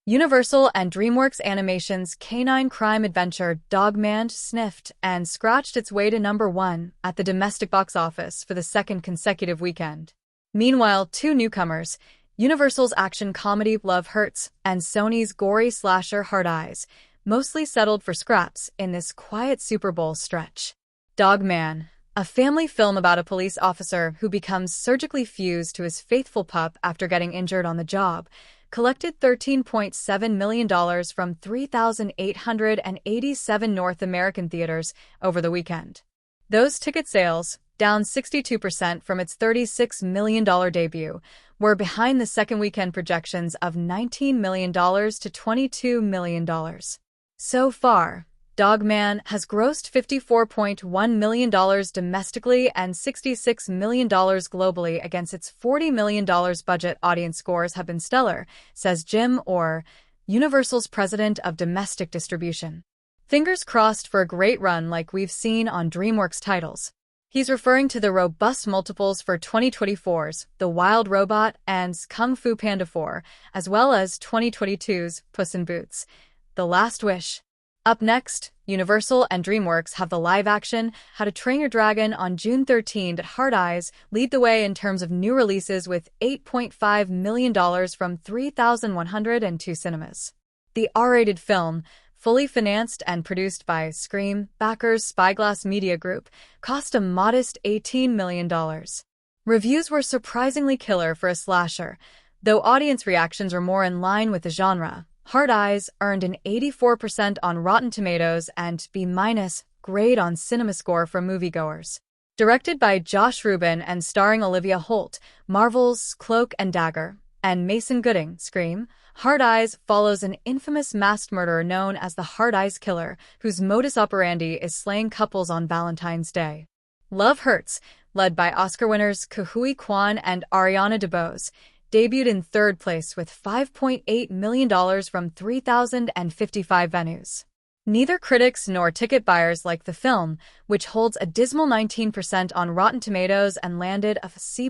Universal and DreamWorks Animation's canine crime adventure Dogman sniffed and scratched its way to #1 at the domestic box office for the second consecutive weekend. Meanwhile, two newcomers, Universal's action comedy Love Hurts and Sony's gory slasher Hard Eyes, mostly settled for scraps in this quiet Super Bowl stretch. Dogman, a family film about a police officer who becomes surgically fused to his faithful pup after getting injured on the job, collected $13.7 million from 3,887 North American theaters over the weekend. Those ticket sales, down 62% from its $36 million debut, were behind the second weekend projections of $19 million to $22 million. So far, Dogman has grossed $54.1 million domestically and $66 million globally against its $40 million budget. Audience scores have been stellar, says Jim Orr, Universal's president of domestic distribution. Fingers crossed for a great run like we've seen on DreamWorks titles. He's referring to the robust multiples for 2024's The Wild Robot and Kung Fu Panda 4, as well as 2022's Puss in Boots: The Last Wish. Up next, Universal and DreamWorks have the live-action How to Train Your Dragon on June 13. Hard Eyes lead the way in terms of new releases with $8.5 million from 3,102 cinemas. The R-rated film, fully financed and produced by Scream backers Spyglass Media Group, cost a modest $18 million. Reviews were surprisingly killer for a slasher, though audience reactions were more in line with the genre. Hard Eyes earned an 84% on Rotten Tomatoes and B- grade on CinemaScore from moviegoers. Directed by Josh Rubin and starring Olivia Holt, Marvel's Cloak and Dagger, and Mason Gooding, Scream, Hard Eyes follows an infamous masked murderer known as the Hard Eyes Killer, whose modus operandi is slaying couples on Valentine's Day. Love Hurts, led by Oscar winners Ke Huy Quan and Ariana DeBose, debuted in third place with $5.8 million from 3,055 venues. Neither critics nor ticket buyers liked the film, which holds a dismal 19% on Rotten Tomatoes and landed a C+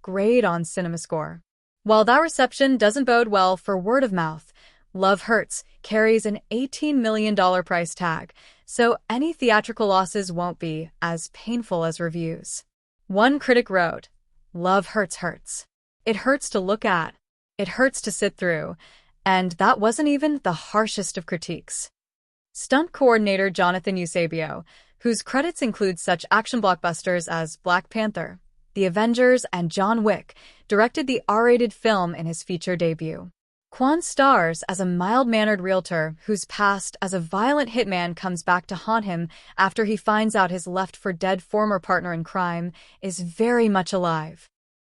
grade on CinemaScore. While that reception doesn't bode well for word of mouth, Love Hurts carries an $18 million price tag, so any theatrical losses won't be as painful as reviews. One critic wrote, "Love hurts. It hurts to look at. It hurts to sit through." And that wasn't even the harshest of critiques. Stunt coordinator Jonathan Eusebio, whose credits include such action blockbusters as Black Panther, The Avengers, and John Wick, directed the R-rated film in his feature debut. Quan stars as a mild-mannered realtor whose past as a violent hitman comes back to haunt him after he finds out his left-for-dead former partner in crime is very much alive.